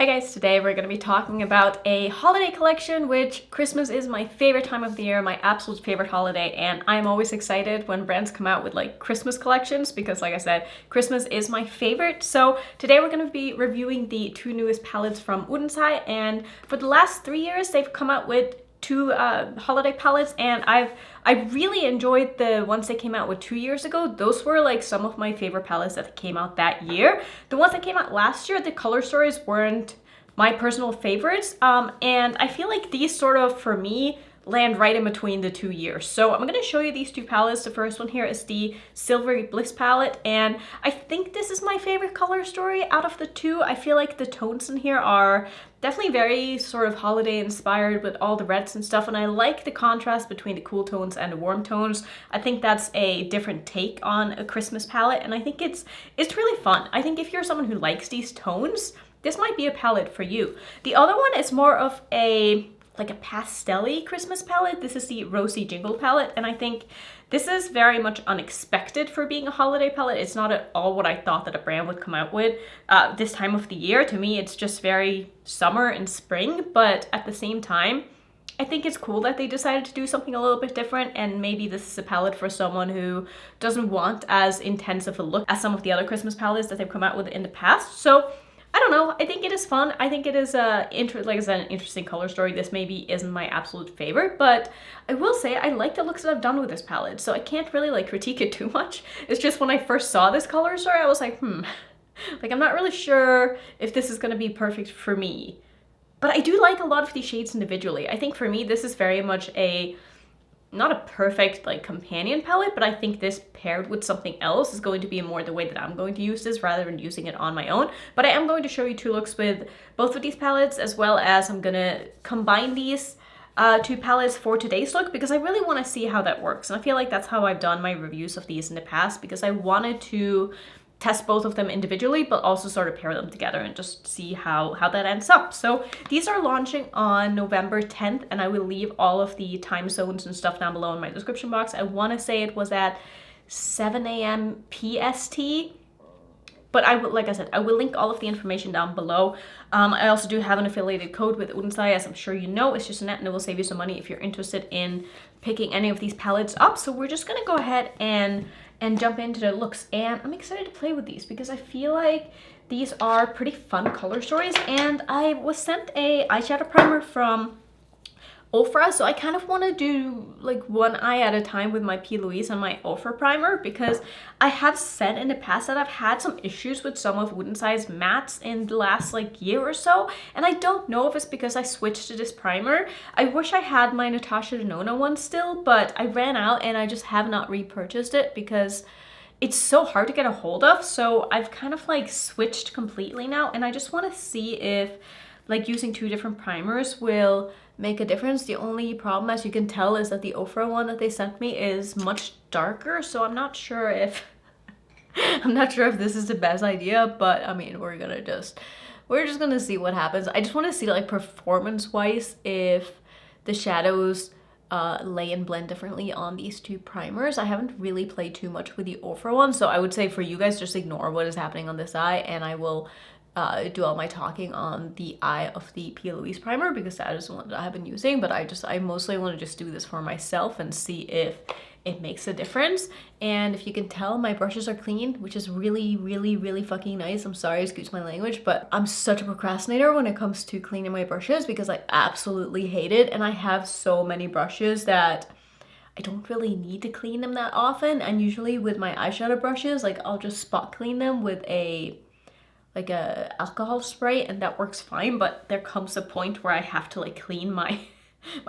Hi guys, today we're going to be talking about a holiday collection, which Christmas is my favorite time of the year, my absolute favorite holiday, and I'm always excited when brands come out with like Christmas collections because like I said, Christmas is my favorite. So today we're going to be reviewing the two newest palettes from Odens, and for the last 3 years they've come out with two holiday palettes, and I really enjoyed the ones they came out with 2 years ago. Those were like some of my favorite palettes that came out that year. The ones that came out last year, the color stories weren't my personal favorites, and I feel like these sort of, for me, land right in between the 2 years. So I'm going to show you these two palettes. The first one here is the Silvery Bliss palette, and I think this is my favorite color story out of the two. I feel like the tones in here are definitely very sort of holiday inspired with all the reds and stuff, and I like the contrast between the cool tones and the warm tones. I think that's a different take on a Christmas palette, and I think it's really fun. I think if you're someone who likes these tones, this might be a palette for you. The other one is more of a pastel-y Christmas palette. This is the Rosy Jingle palette, and I think this is very much unexpected for being a holiday palette. It's not at all what I thought that a brand would come out with this time of the year. To me, it's just very summer and spring, but at the same time, I think it's cool that they decided to do something a little bit different, and maybe this is a palette for someone who doesn't want as intense of a look as some of the other Christmas palettes that they've come out with in the past. So I don't know, I think it is fun. I think it is like I said, an interesting color story. This maybe isn't my absolute favorite, but I will say I like the looks that I've done with this palette, so I can't really like critique it too much. It's just when I first saw this color story, I was like, like I'm not really sure if this is gonna be perfect for me. But I do like a lot of these shades individually. I think for me, this is very much not a perfect like companion palette, but I think this paired with something else is going to be more the way that I'm going to use this rather than using it on my own. But I am going to show you two looks with both of these palettes, as well as I'm gonna combine these two palettes for today's look because I really want to see how that works. And I feel like that's how I've done my reviews of these in the past, because I wanted to test both of them individually, but also sort of pair them together and just see how that ends up. So these are launching on November 10th, and I will leave all of the time zones and stuff down below in my description box. I want to say it was at 7 a.m. PST, but like I said, I will link all of the information down below. I also do have an affiliated code with Odens, as I'm sure you know. It's just Annette, and it will save you some money if you're interested in picking any of these palettes up. So we're just gonna go ahead and jump into the looks, and I'm excited to play with these because I feel like these are pretty fun color stories. And I was sent a eyeshadow primer from Rephr, so I kind of want to do like one eye at a time with my P. Louise and my Rephr primer, because I have said in the past that I've had some issues with some of Odens' mattes in the last like year or so, and I don't know if it's because I switched to this primer. I wish I had my Natasha Denona one still, but I ran out and I just have not repurchased it because it's so hard to get a hold of. So I've kind of like switched completely now, and I just want to see if like using two different primers will make a difference. The only problem, as you can tell, is that the Rephr one that they sent me is much darker, so I'm not sure if this is the best idea, but I mean, we're just gonna see what happens. I just want to see like performance wise if the shadows lay and blend differently on these two primers. I haven't really played too much with the Rephr one, so I would say for you guys, just ignore what is happening on this eye, and I will do all my talking on the eye of the P. Louise primer, because that is the one that I have been using. But I mostly want to just do this for myself and see if it makes a difference. And if you can tell, my brushes are clean, which is really, really, really fucking nice. I'm sorry, excuse my language, but I'm such a procrastinator when it comes to cleaning my brushes because I absolutely hate it. And I have so many brushes that I don't really need to clean them that often. And usually with my eyeshadow brushes, like I'll just spot clean them with a alcohol spray, and that works fine. But there comes a point where I have to like clean my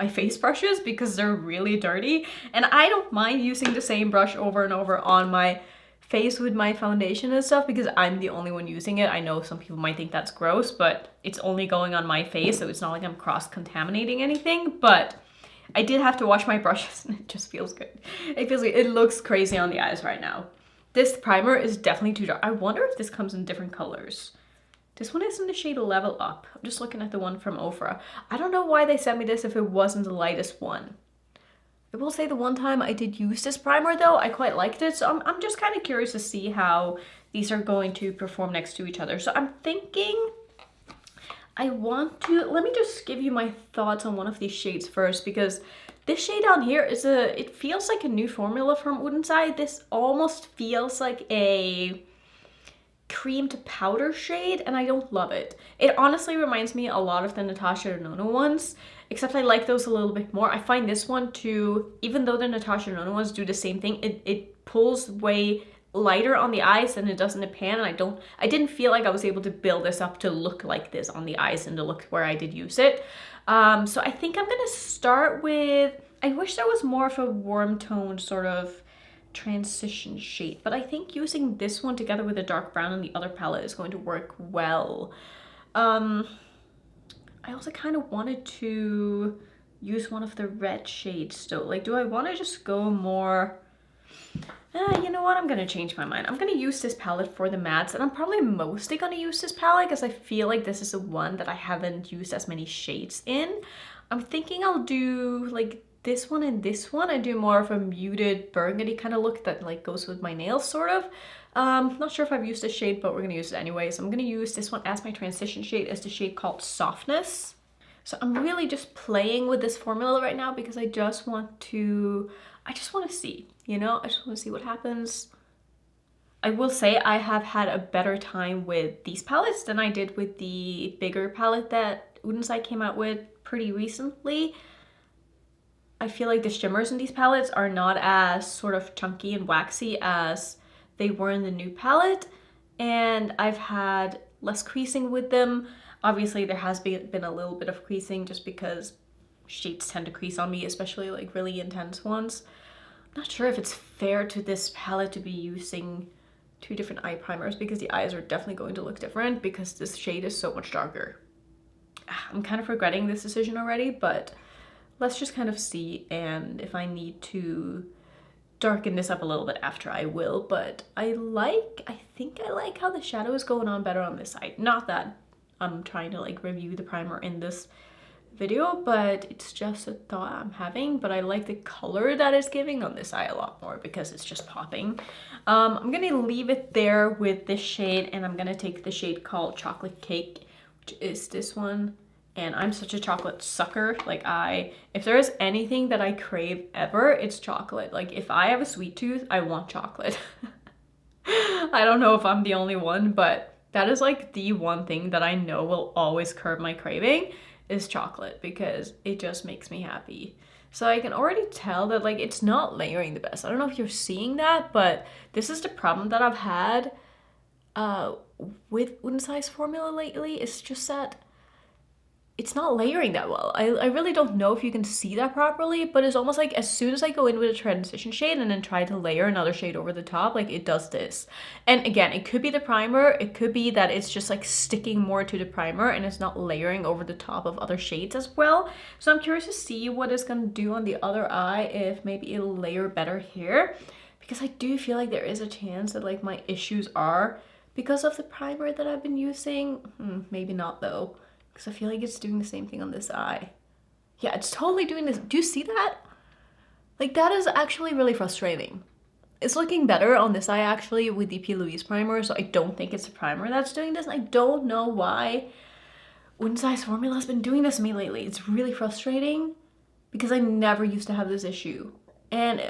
face brushes because they're really dirty, and I don't mind using the same brush over and over on my face with my foundation and stuff because I'm the only one using it. I know some people might think that's gross, but it's only going on my face, so it's not like I'm cross-contaminating anything. But I did have to wash my brushes, and it just feels good. It feels like it looks crazy on the eyes right now. This primer is definitely too dark. I wonder if this comes in different colors. This one is in the shade Level Up. I'm just looking at the one from Rephr. I don't know why they sent me this if it wasn't the lightest one. I will say the one time I did use this primer though, I quite liked it. So I'm just kind of curious to see how these are going to perform next to each other. So I'm thinking let me just give you my thoughts on one of these shades first, because this shade down here it feels like a new formula from Odens. This almost feels like a cream to powder shade, and I don't love it. It honestly reminds me a lot of the Natasha Denona ones, except I like those a little bit more. I find this one too, even though the Natasha Denona ones do the same thing, it pulls way lighter on the eyes than it does in the pan, and I didn't feel like I was able to build this up to look like this on the eyes and to look where I did use it. So I think I'm gonna start with, I wish there was more of a warm tone sort of transition shade, but I think using this one together with the dark brown on the other palette is going to work well. I also kind of wanted to use one of the red shades still. Like, do I want to just go more... you know what? I'm going to change my mind. I'm going to use this palette for the mattes, and I'm probably mostly going to use this palette because I feel like this is the one that I haven't used as many shades in. I'm thinking I'll do like this one and this one. I do more of a muted burgundy kind of look that like goes with my nails sort of. Not sure if I've used this shade, but we're gonna use it anyway. So I'm gonna use this one as my transition shade, as the shade called Softness. So I'm really just playing with this formula right now because I just want to see, you know, I just want to see what happens. I will say I have had a better time with these palettes than I did with the bigger palette that Odens came out with pretty recently. I feel like the shimmers in these palettes are not as sort of chunky and waxy as they were in the new palette, and I've had less creasing with them. Obviously there has been a little bit of creasing just because shades tend to crease on me, especially like really intense ones. I'm not sure if it's fair to this palette to be using two different eye primers because the eyes are definitely going to look different because this shade is so much darker. I'm kind of regretting this decision already, but let's just kind of see, and if I need to darken this up a little bit after, I will. But I think I like how the shadow is going on better on this side. Not that I'm trying to like review the primer in this video, but it's just a thought I'm having. But I like the color that it's giving on this eye a lot more because it's just popping. I'm gonna leave it there with this shade, and I'm gonna take the shade called Chocolate Cake, which is this one. And I'm such a chocolate sucker. Like if there is anything that I crave ever, it's chocolate. Like if I have a sweet tooth, I want chocolate. I don't know if I'm the only one, but that is like the one thing that I know will always curb my craving is chocolate, because it just makes me happy. So I can already tell that like it's not layering the best. I don't know if you're seeing that, but this is the problem that I've had with Odens formula lately. It's just that it's not layering that well. I really don't know if you can see that properly, but it's almost like as soon as I go in with a transition shade and then try to layer another shade over the top, like it does this. And again, it could be the primer, it could be that it's just like sticking more to the primer and it's not layering over the top of other shades as well. So I'm curious to see what it's gonna do on the other eye, if maybe it'll layer better here, because I do feel like there is a chance that like my issues are because of the primer that I've been using. Maybe not though, because I feel like it's doing the same thing on this eye. Yeah, it's totally doing this. Do you see that? Like that is actually really frustrating. It's looking better on this eye actually with the P. Louise primer, so I don't think it's the primer that's doing this. I don't know why Odens formula has been doing this to me lately. It's really frustrating because I never used to have this issue. And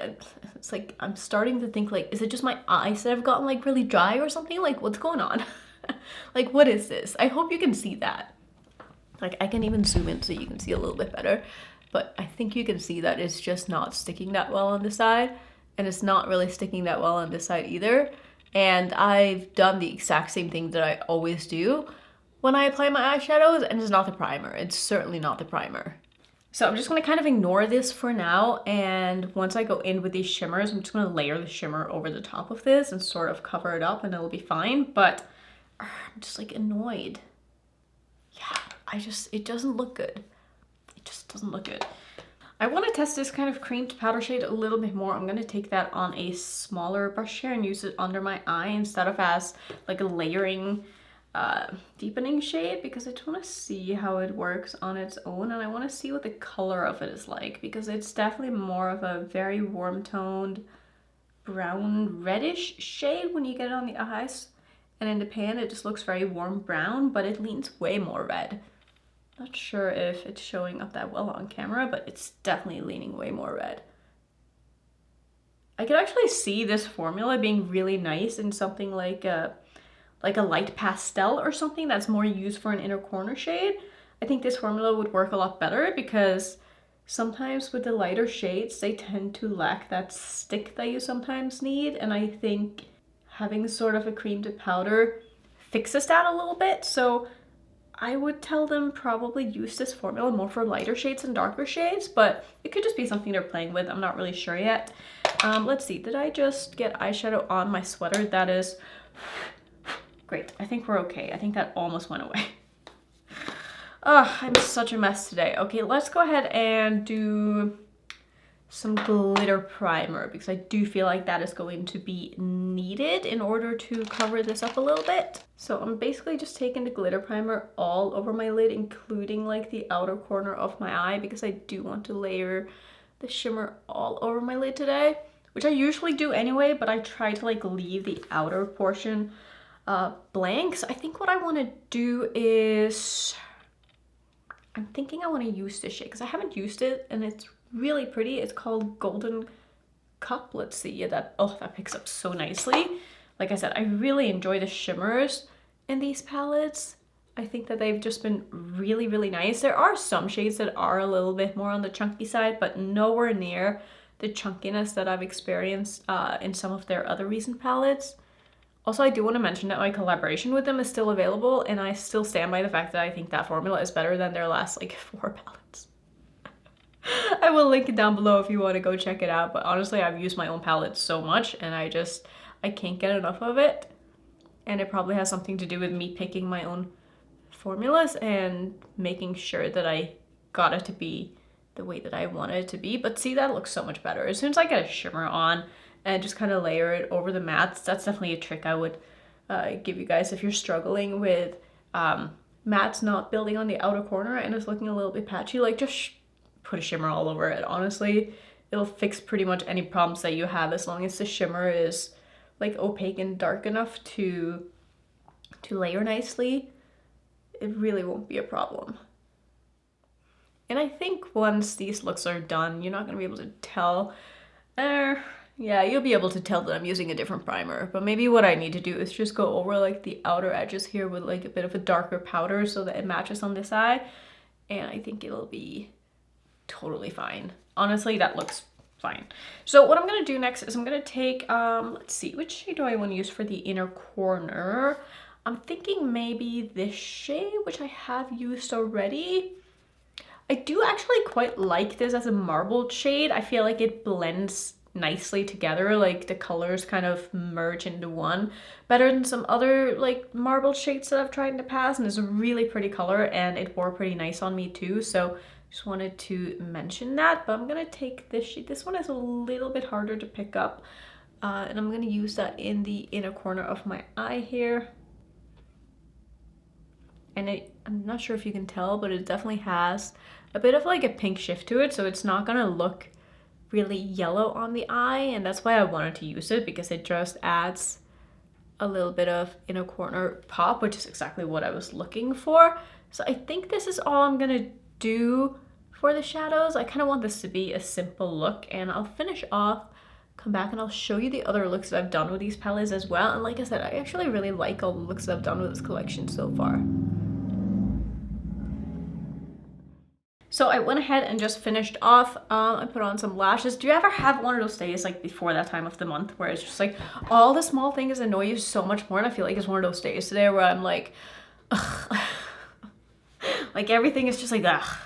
it's like, I'm starting to think like, is it just my eyes that have gotten like really dry or something? Like what's going on? Like what is this? I hope you can see that. Like I can even zoom in so you can see a little bit better, but I think you can see that it's just not sticking that well on this side, and it's not really sticking that well on this side either. And I've done the exact same thing that I always do when I apply my eyeshadows, and it's not the primer. It's certainly not the primer. So I'm just gonna kind of ignore this for now, and once I go in with these shimmers, I'm just gonna layer the shimmer over the top of this and sort of cover it up and it'll be fine, but I'm just like annoyed. Yeah. It doesn't look good. It just doesn't look good. I want to test this kind of cream to powder shade a little bit more. I'm going to take that on a smaller brush here and use it under my eye instead of as like a layering deepening shade, because I just want to see how it works on its own, and I want to see what the color of it is like, because it's definitely more of a very warm toned brown reddish shade when you get it on the eyes. And in the pan, it just looks very warm brown, but it leans way more red. Not sure if it's showing up that well on camera, but it's definitely leaning way more red. I could actually see this formula being really nice in something like a light pastel or something that's more used for an inner corner shade. I think this formula would work a lot better because sometimes with the lighter shades, they tend to lack that stick that you sometimes need. And I think having sort of a cream to powder fixes that a little bit. So I would tell them probably use this formula more for lighter shades and darker shades, but it could just be something they're playing with. I'm not really sure yet. Let's see, did I just get eyeshadow on my sweater? That is great. I think we're okay. I think that almost went away. Oh, I'm such a mess today. Okay, let's go ahead and do some glitter primer because I do feel like that is going to be needed in order to cover this up a little bit. So I'm basically just taking the glitter primer all over my lid, including like the outer corner of my eye, because I do want to layer the shimmer all over my lid today, which I usually do anyway, but I try to like leave the outer portion blank. So I think what I want to do is, I'm thinking I want to use this shade because I haven't used it and it's really pretty. It's called Golden Cup. Let's see. Yeah, that picks up so nicely. Like I said, I really enjoy the shimmers in these palettes. I think that they've just been really, really nice. There are some shades that are a little bit more on the chunky side, but nowhere near the chunkiness that I've experienced in some of their other recent palettes. Also, I do want to mention that my collaboration with them is still available, and I still stand by the fact that I think that formula is better than their last like 4 palettes. I will link it down below if you want to go check it out, but honestly, I've used my own palette so much and I can't get enough of it. And it probably has something to do with me picking my own formulas and making sure that I got it to be the way that I wanted it to be. But see, that looks so much better. As soon as I get a shimmer on and just kind of layer it over the mattes, that's definitely a trick I would give you guys if you're struggling with mattes not building on the outer corner and it's looking a little bit patchy. Like just put a shimmer all over it. Honestly, it'll fix pretty much any problems that you have as long as the shimmer is like opaque and dark enough to layer nicely. It really won't be a problem. And I think once these looks are done, you're not going to be able to tell. Yeah, you'll be able to tell that I'm using a different primer. But maybe what I need to do is just go over like the outer edges here with like a bit of a darker powder so that it matches on this eye. And I think it'll be totally fine. Honestly, that looks fine. So what I'm going to do next is I'm going to take, let's see, which shade do I want to use for the inner corner? I'm thinking maybe this shade, which I have used already. I do actually quite like this as a marbled shade. I feel like it blends nicely together, like the colors kind of merge into one better than some other like marbled shades that I've tried in the past, and it's a really pretty color and it wore pretty nice on me too. So just wanted to mention that. But I'm gonna take this shade. This one is a little bit harder to pick up, and I'm gonna use that in the inner corner of my eye here. And I'm not sure if you can tell, but it definitely has a bit of like a pink shift to it, so it's not gonna look really yellow on the eye, and that's why I wanted to use it, because it just adds a little bit of inner corner pop, which is exactly what I was looking for. So I think this is all I'm gonna do for the shadows. I kind of want this to be a simple look, and I'll finish off, come back, and I'll show you the other looks that I've done with these palettes as well. And like I said, I actually really like all the looks that I've done with this collection so far. So I went ahead and just finished off. I put on some lashes. Do you ever have one of those days like before that time of the month where it's just like all the small things annoy you so much more? And I feel like it's one of those days today where I'm like, ugh. Like everything is just like, ugh.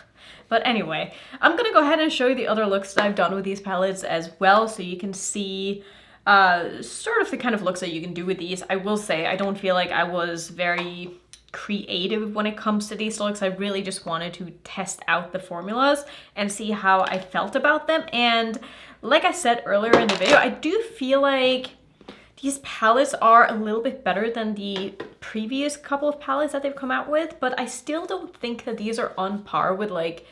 But anyway, I'm gonna go ahead and show you the other looks that I've done with these palettes as well, so you can see sort of the kind of looks that you can do with these. I will say I don't feel like I was very creative when it comes to these looks. I really just wanted to test out the formulas and see how I felt about them. And like I said earlier in the video, I do feel like these palettes are a little bit better than the previous couple of palettes that they've come out with, but I still don't think that these are on par with like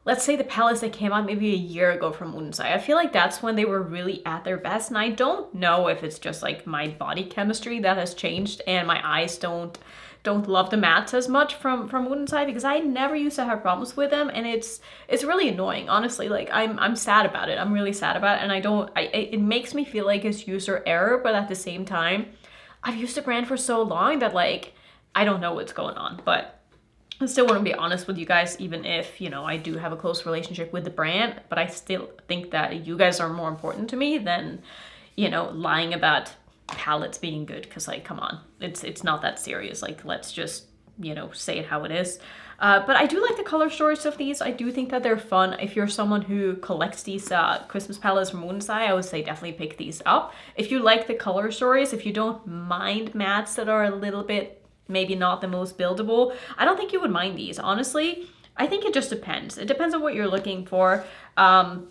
let's say the palettes that came out maybe a year ago from Odens. I feel like that's when they were really at their best, and I don't know if it's just like my body chemistry that has changed and my eyes don't love the mattes as much from Odens because I never used to have problems with them, and it's really annoying, honestly. Like I'm sad about it. I'm really sad about it, and it makes me feel like it's user error, but at the same time, I've used the brand for so long that like I don't know what's going on, but I still want to be honest with you guys, even if, you know, I do have a close relationship with the brand, but I still think that you guys are more important to me than, you know, lying about palettes being good, because like, come on, it's not that serious. Like, let's just, you know, say it how it is. But I do like the color stories of these. I do think that they're fun. If you're someone who collects these Christmas palettes from Odens, I would say definitely pick these up. If you like the color stories, if you don't mind mattes that are a little bit maybe not the most buildable, I don't think you would mind these, honestly. I think it just depends. It depends on what you're looking for.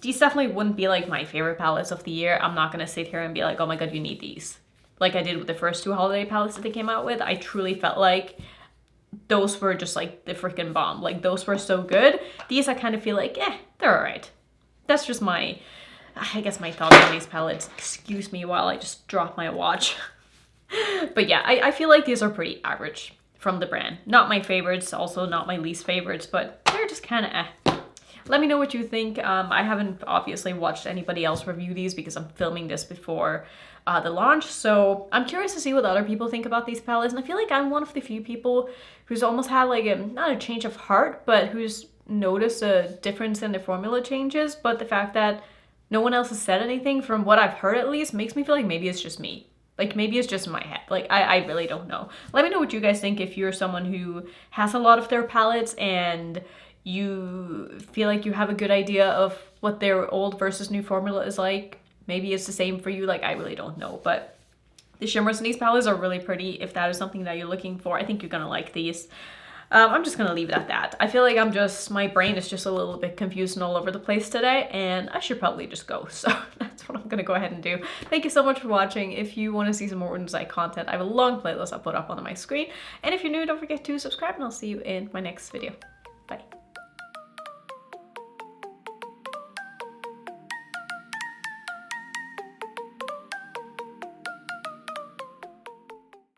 These definitely wouldn't be like my favorite palettes of the year. I'm not gonna sit here and be like, oh my god, you need these, like I did with the first two holiday palettes that they came out with. I truly felt like those were just like the freaking bomb. Like, those were so good. These I kind of feel like, they're all right. That's just my, I guess, my thoughts on these palettes. Excuse me while I just drop my watch. But yeah, I feel like these are pretty average from the brand. Not my favorites, also not my least favorites, but they're just kind of Let me know what you think. I haven't obviously watched anybody else review these because I'm filming this before the launch, so I'm curious to see what other people think about these palettes, and I feel like I'm one of the few people who's almost had like not a change of heart, but who's noticed a difference in the formula changes, but the fact that no one else has said anything, from what I've heard at least, makes me feel like maybe it's just me. Like, maybe it's just in my head. Like, I really don't know. Let me know what you guys think if you're someone who has a lot of their palettes and you feel like you have a good idea of what their old versus new formula is like. Maybe it's the same for you. Like, I really don't know. But the shimmers in these palettes are really pretty. If that is something that you're looking for, I think you're gonna like these. I'm just gonna leave it at that. I feel like my brain is just a little bit confused and all over the place today, and I should probably just go. So that's what I'm gonna go ahead and do. Thank you so much for watching. If you want to see some more Odens content, I have a long playlist I'll put up on my screen. And if you're new, don't forget to subscribe, and I'll see you in my next video. Bye.